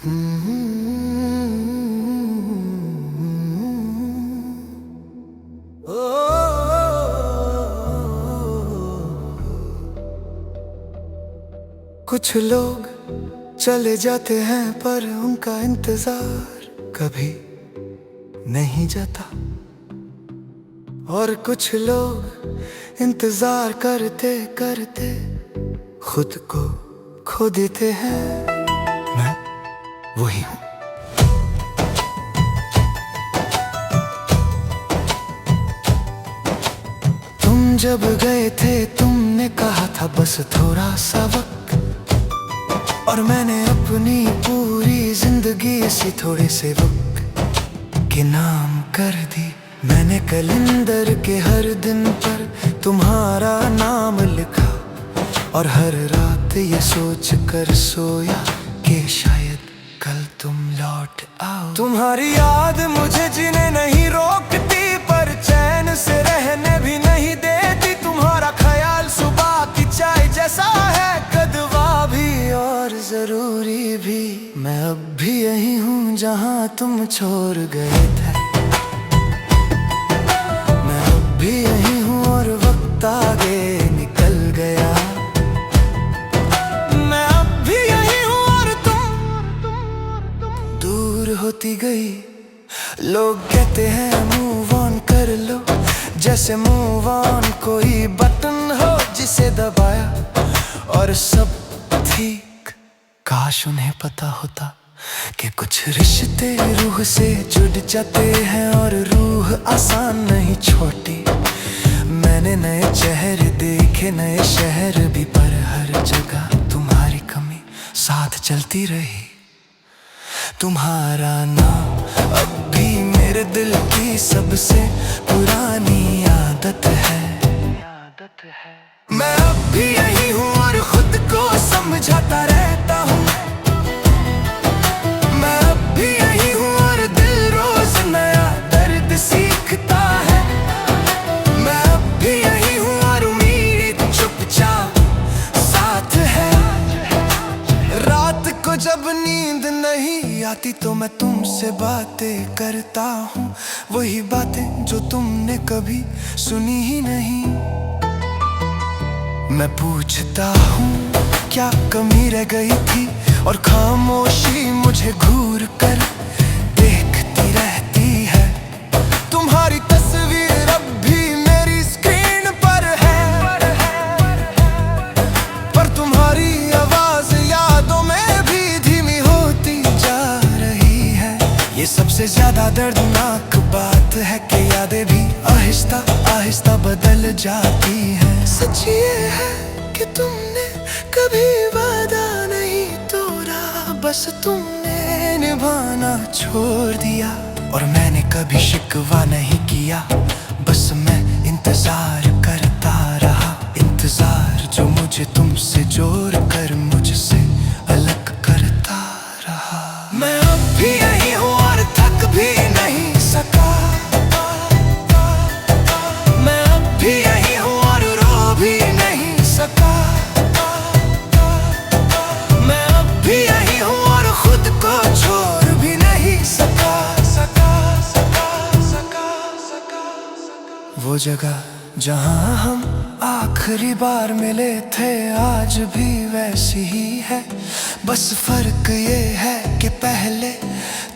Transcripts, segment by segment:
कुछ लोग चले जाते हैं पर उनका इंतजार कभी नहीं जाता, और कुछ लोग इंतजार करते करते खुद को खो देते हैं। मैं वही हूँ। तुम जब गए थे तुमने कहा था बस थोड़ा सा वक्त, और मैंने अपनी पूरी जिंदगी इसी थोड़े से वक्त के नाम कर दी। मैंने कैलेंडर के हर दिन पर तुम्हारा नाम लिखा, और हर रात ये सोच कर सोया कि शायद कल तुम लौट आओ। तुम्हारी याद मुझे जीने नहीं रोकती, पर चैन से रहने भी नहीं देती। तुम्हारा ख्याल सुबह की चाय जैसा है, कदवा भी और जरूरी भी। मैं अब भी यही हूँ जहाँ तुम छोड़ गए थे। मैं अब भी यही हूँ और वक्त आगे निकल गया। मैं अब भी यही हूँ और तुम दूर होती गई। लोग कहते हैं मूव ऑन कर लो, जैसे मूव ऑन कोई बटन हो जिसे दबाया और सब ठीक। काश उन्हें पता होता कि कुछ रिश्ते रूह से जुड़ जाते हैं, और रूह आसान नहीं छोटी। मैंने नए चेहरे देखे, नए शहर भी, पर हर जगह तुम्हारी कमी साथ चलती रही। तुम्हारा नाम अब भी मेरे दिल की सबसे पुरानी आदत है। मैं अब भी यही हूँ और खुद को समझाता रहता हूँ। मैं अब भी यही हूँ और दिल रोज नया दर्द सीखता है। मैं अब भी यही हूँ और उम्मीद चुपचाप साथ है। रात को जब नींद नहीं आती तो मैं तुमसे बातें करता हूँ, वही बातें जो तुमने कभी सुनी ही नहीं। मैं पूछता हूँ क्या कमी रह गई थी, और खामोशी मुझे घूर कर देखती रहती है। तुम्हारी तस्वीर अब भी मेरी स्क्रीन पर है, पर तुम्हारी आवाज यादों में भी धीमी होती जा रही है। ये सबसे ज्यादा दर्दनाक बात है कि यादें भी आहिस्ता आहिस्ता बदल जाती हैं। सच ये है कि तुमने कभी वादा नहीं तोड़ा, बस तुमने निभाना छोड़ दिया। और मैंने कभी शिकवा नहीं किया, बस मैं इंतजार करता रहा। इंतजार जो मुझे तुमसे जोड़ कर मुझसे अलग करता रहा। मैं अब भी यही हूँ और थक भी नहीं सका। मैं अब भी यही हूँ और रो भी नहीं सका। मैं अब भी यही हूँ और खुद को छोड़ भी नहीं सका। वो जगह जहाँ हम आखिरी बार मिले थे आज भी वैसी ही है। बस फर्क ये है कि पहले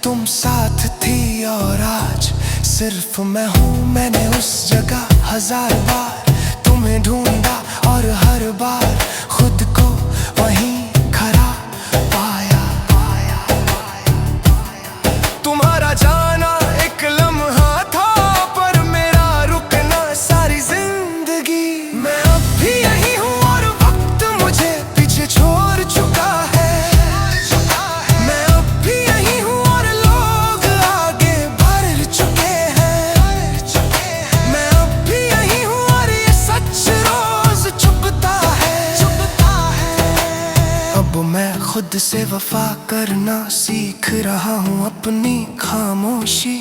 तुम साथ थी और आज सिर्फ मैं हूँ। मैंने उस जगह हजार बार तुम्हें ढूंढा और हर बार खुद को वहीं खड़ा पाया। तुम्हारा जाना एक लम्हा था, पर मेरा रुकना सारी जिंदगी। मैं अब भी यही हूँ और वक्त मुझे पीछे छोड़ चुका है। मैं अब भी यही हूँ और लोग आगे बढ़ चुके हैं। मैं अब भी यही हूँ और ये सच रोज छुपता है। अब मैं खुद से वफा करना सीख रहा हूँ, अपनी खामोशी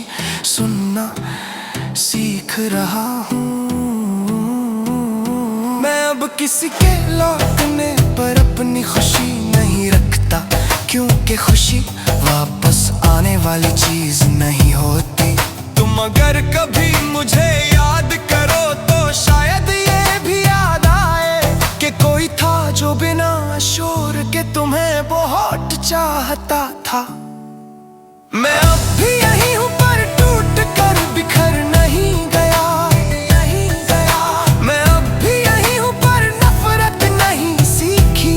सुनना सीख रहा हूँ। मैं अब किसी के लौटने पर अपनी खुशी नहीं रखता, क्योंकि खुशी आने वाली चीज नहीं होती। तुम अगर कभी मुझे याद करो तो शायद ये भी याद आए कि कोई था जो बिना शोर के तुम्हें बहुत चाहता था। मैं अब भी यही हूँ पर टूट कर बिखर नहीं गया, नहीं गया। मैं अब भी यही हूँ पर नफरत नहीं सीखी।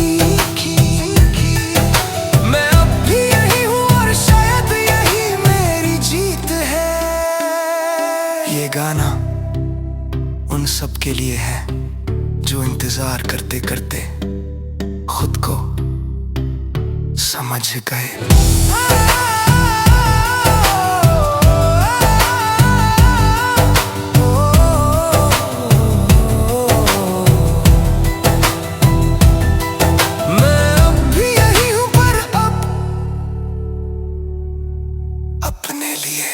मैं अब भी यही हूँ और शायद यही मेरी जीत है। ये गाना उन सब के लिए है जो इंतजार करते करते खुद को समझ गए। अपने लिए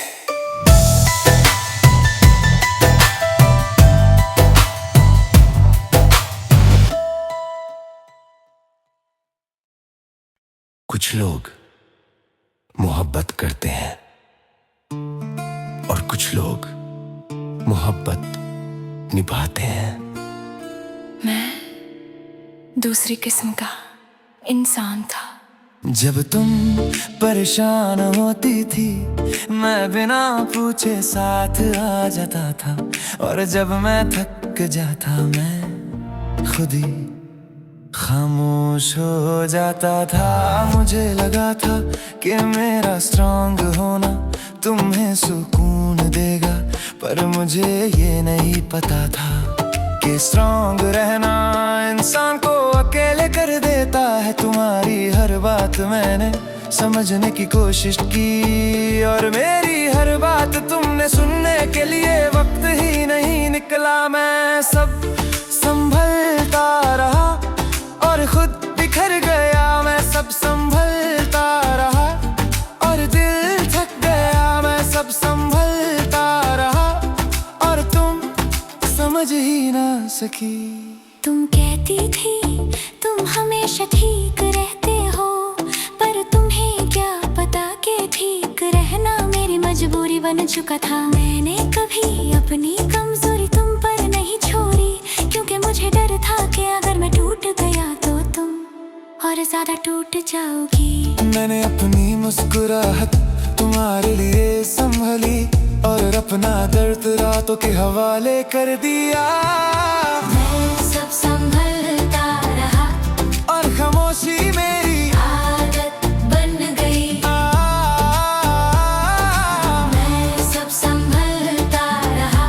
कुछ लोग मोहब्बत करते हैं और कुछ लोग मोहब्बत निभाते हैं। मैं दूसरी किस्म का इंसान था। जब तुम परेशान होती थी मैं बिना पूछे साथ आ जाता था, और जब मैं थक जाता मैं खुद ही खामोश हो जाता था। मुझे लगा था कि मेरा स्ट्रांग होना तुम्हें सुकून देगा, पर मुझे ये नहीं पता था कि स्ट्रांग रहना इंसान को अकेले कर देता है। तुम्हारी हर बात मैंने समझने की कोशिश की, और मेरी हर बात तुमने सुनने के लिए वक्त ही नहीं निकला। मैं सब संभलता रहा और खुद बिखर गया। मैं सब संभलता रहा और दिल थक गया। मैं सब संभलता रहा और तुम समझ ही ना सकी। तुम कहती थी तुम हमेशा ठीक रहते हो, पर तुम्हें क्या पता कि ठीक रहना मेरी मजबूरी बन चुका था। मैंने कभी अपनी कमजोरी तुम पर नहीं छोड़ी, क्योंकि मुझे डर था कि अगर मैं टूट गया तो तुम और ज्यादा टूट जाओगी। मैंने अपनी मुस्कुराहट तुम्हारे लिए संभली और अपना दर्द रातों के हवाले कर दिया। मैं सब संभलता रहा और खामोशी मेरी आदत बन गई। मैं सब संभलता रहा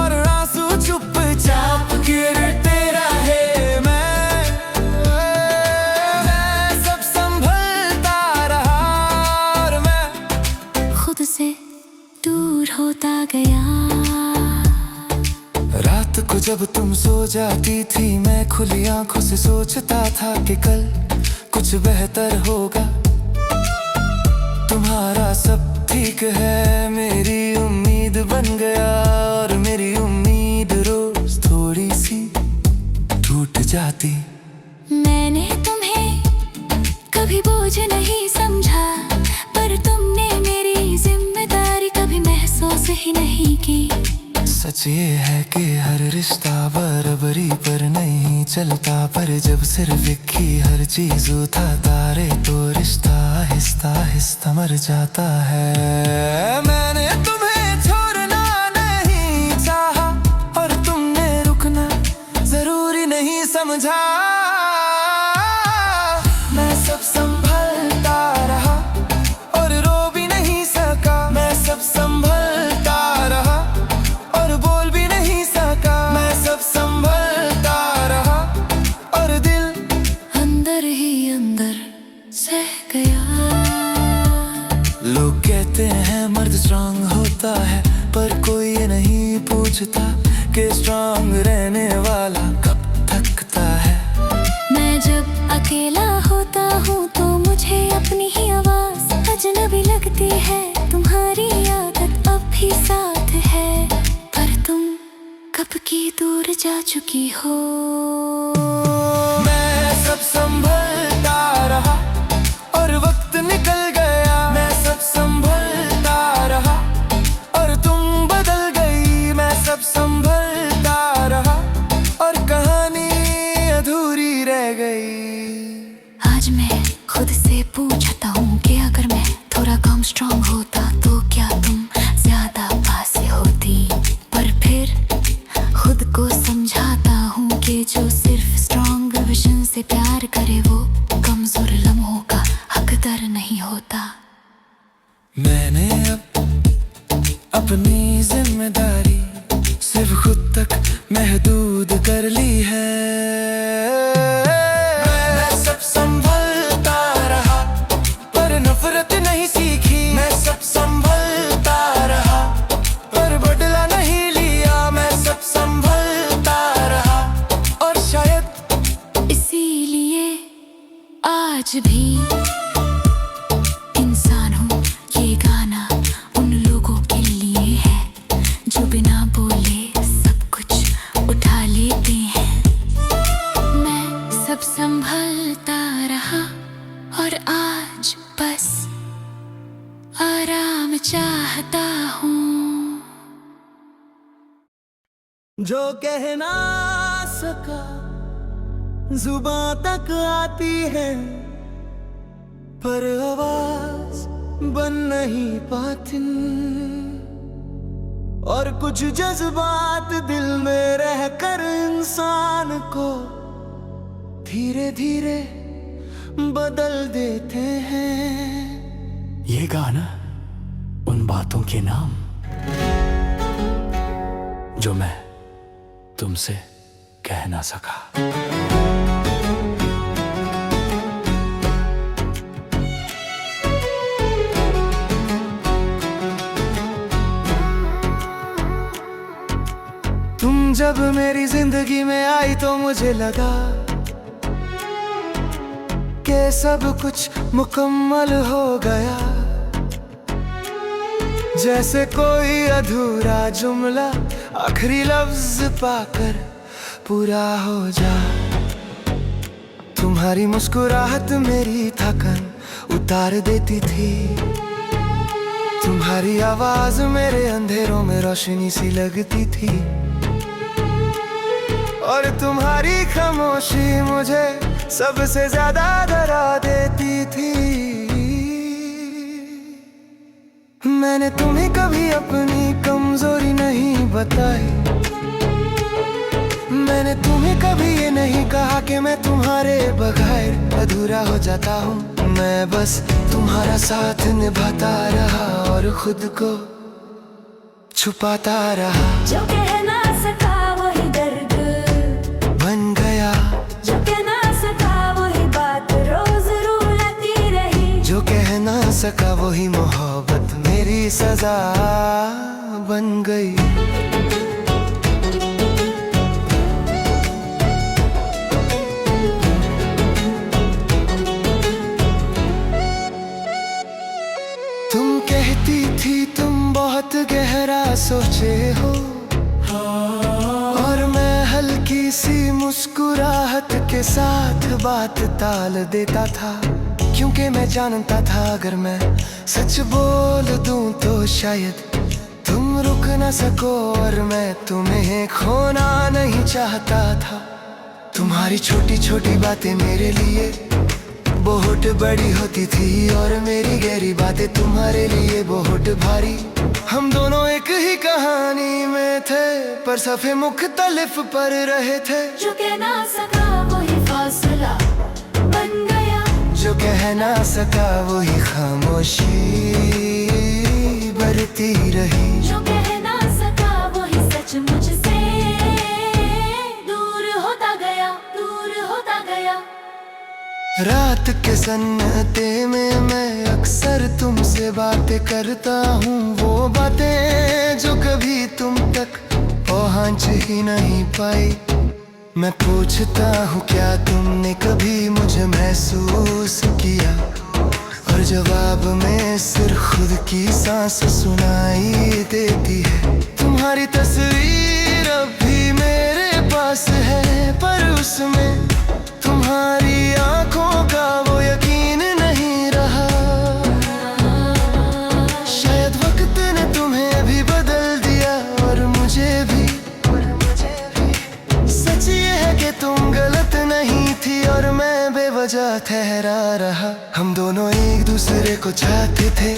और आंसू चुपचाप गिरते रहे। मैं सब संभलता रहा और मैं खुद से दूर होता गया। रात को जब तुम सो जाती थी मैं खुली आंखों से सोचता था कि कल कुछ बेहतर होगा। तुम्हारा सब ठीक है मेरी उम्मीद बन गया, और मेरी उम्मीद रोज थोड़ी सी टूट जाती। मैंने तुम्हें कभी बोझ नहीं समझा, पर तुमने मेरी जिम्मेदारी कभी महसूस ही नहीं की। सच ये है कि हर रिश्ता बराबरी पर नहीं चलता, पर जब सिर्फ एक ही हर चीज उठाता रे तो रिश्ता आहिस्ता आहिस्ता मर जाता है। मैंने तुम्हें छोड़ना नहीं चाहा और तुमने रुकना जरूरी नहीं समझा। मैं सब संभलता रहा और रो भी नहीं सका। मैं सब संभलता रहा और बोल भी नहीं सका। मैं सब संभलता रहा और दिल अंदर ही अंदर सह गया। लोग कहते हैं मर्द स्ट्रांग होता है, पर कोई ये नहीं पूछता कि स्ट्रांग रहने वाला कब थकता है। मैं जब अकेला होता हूँ तो मुझे अपनी ही आवाज अजनबी लगती है। तुम्हारी आदत अब भी साथ है, पर तुम कब की दूर जा चुकी हो। मैं सब संभलता रहा और वक्त निकल गया। मैं सब सोचता हूँ कि अगर मैं थोड़ा कम स्ट्रांग होता तो क्या तुम ज्यादा पास होती। पर फिर खुद को समझाता हूँ कि जो सिर्फ स्ट्रांग विजन से प्यार करे वो कमजोर लम्हों का हकदार नहीं होता। मैंने अब अपनी जिम्मेदारी सिर्फ खुद तक महदूद कर ली है। मैं सब संभलता रहा पर नफरत नहीं सीखी। मैं सब संभलता रहा पर बदला नहीं लिया। मैं सब संभलता रहा और शायद इसीलिए आज भी इंसान हूँ। ये गाना उन लोगों के लिए है जो बिना बोले सब कुछ उठा लेते हैं। मैं सब संभलता रहा और आज बस आराम चाहता हूँ। जो कह ना सका जुबां तक आती है पर आवाज बन नहीं पाती। और कुछ जज्बात दिल में रहकर इंसान को धीरे धीरे बदल देते हैं। ये गाना उन बातों के नाम जो मैं तुमसे कह ना सका। तुम जब मेरी जिंदगी में आई तो मुझे लगा कि सब कुछ मुकम्मल हो गया। जैसे कोई अधूरा जुमला आखिरी लफ्ज पाकर पूरा हो जा। तुम्हारी मुस्कुराहट मेरी थकन उतार देती थी। तुम्हारी आवाज मेरे अंधेरों में रोशनी सी लगती थी। और तुम्हारी खामोशी मुझे सबसे ज्यादा डरा देती थी। मैंने तुम्हें कभी अपनी कमजोरी नहीं बताई। मैंने तुम्हें कभी ये नहीं कहा कि मैं तुम्हारे बगैर अधूरा हो जाता हूँ। मैं बस तुम्हारा साथ निभाता रहा और खुद को छुपाता रहा। जो कह ना सका वही दर्द बन गया। जो कह ना सका वही बात रोज रुलाती रही। जो कह ना सका वही मोहब्बत मेरी सजा बन गई। तुम कहती थी तुम बहुत गहरा सोचे हो और मैं हल्की सी मुस्कुराहट के साथ बात टाल देता था। क्योंकि मैं जानता था अगर मैं सच बोल दूं तो शायद तुम रुक न सको और मैं तुम्हें खोना नहीं चाहता था। तुम्हारी छोटी छोटी बातें मेरे लिए बहुत बड़ी होती थी और मेरी गहरी बातें तुम्हारे लिए बहुत भारी। हम दोनों एक ही कहानी में थे पर सफ़े मुख्तलिफ पर रहे थे। जो कह ना सका वही फासला बन गया। जो कह ना सका वही खामोशी बढ़ती रही। जो कह ना सका वही सच मुझसे दूर होता गया, दूर होता गया। रात के सन्नाटे में मैं अक्सर तुमसे बातें करता हूँ। वो बातें जो कभी तुम तक पहुँच ही नहीं पाई। मैं पूछता हूँ क्या तुमने कभी मुझे महसूस किया। और जवाब में सिर्फ खुद की सांस सुनाई देती है। तुम्हारी तस्वीर अब भी मेरे पास है पर उसमें तुम्हारी आंखों का वो यकीन नहीं रहा। शायद वक्त ने तुम्हें भी बदल दिया और मुझे भी। सच ये है कि तुम गलत नहीं थी और मैं बेवजह ठहरा ठहरा रहा। हम दोनों एक दूसरे को चाहते थे,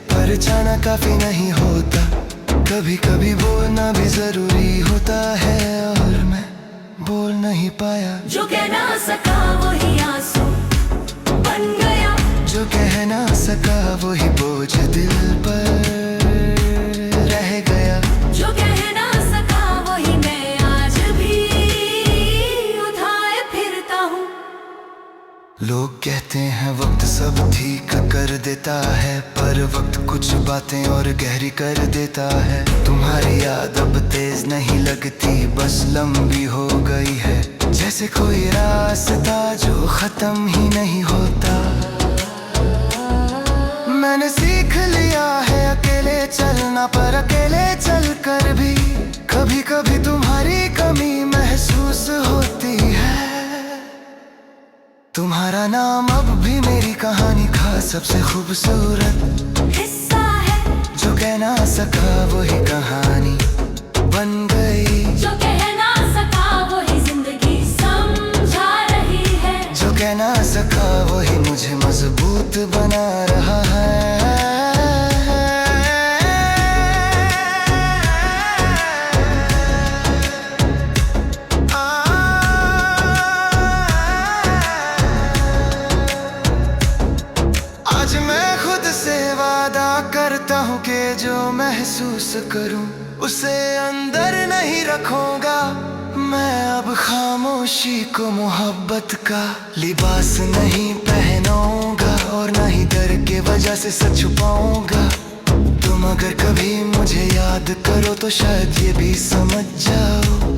पर जाना काफी नहीं होता। कभी कभी बोलना भी जरूरी होता है, और मैं बोल नहीं पाया। जो कह ना सका वही आंसू बन गया, जो कह ना सका वही बोझ दिल पर रह गया। जो कह ना सका वही मैं आज भी उठाए फिरता हूँ। लोग कहते हैं वक्त सब ठीक कर देता है, पर वक्त कुछ बातें और गहरी कर देता है। तुम्हारी याद अब तेज नहीं लगती, बस लंबी हो गई है, जैसे कोई रास्ता जो खत्म ही नहीं होता। मैंने सीख लिया है अकेले चलना, पर अकेले चलकर भी कभी कभी तुम्हारी कमी महसूस होती है। तुम्हारा नाम अब भी मेरी कहानी का सबसे खूबसूरत हिस्सा है। जो कह ना सका वही कहानी बन गई। जो कह ना सका वही जिंदगी समझा रही है। जो कह ना सका वही मुझे मजबूत बना रहा है। आज मैं खुद से वादा करता हूँ कि जो महसूस करूँ उसे अंदर नहीं रखूंगा। मैं अब खामोशी को मोहब्बत का लिबास नहीं पहनाऊंगा, और ना ही डर के वजह से सच छुपाऊंगा। तुम अगर कभी मुझे याद करो तो शायद ये भी समझ जाओ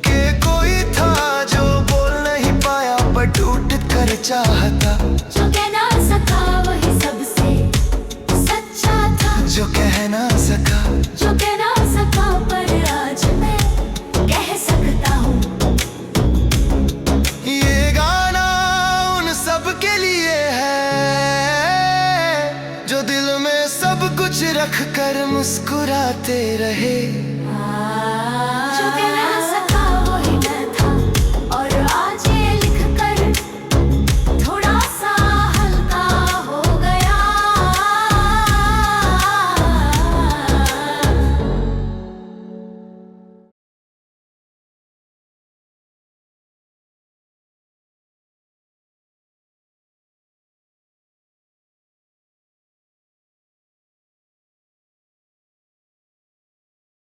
कि कोई था जो बोल नहीं पाया, पर टूट कर चाहता। जो कह ना सका वही सबसे सच्चा था। जो कह ना सका, जो कह ना सका पर आज मैं कह सकता हूँ। ये गाना उन सब के लिए है जो दिल में सब कुछ रख कर मुस्कुराते रहे।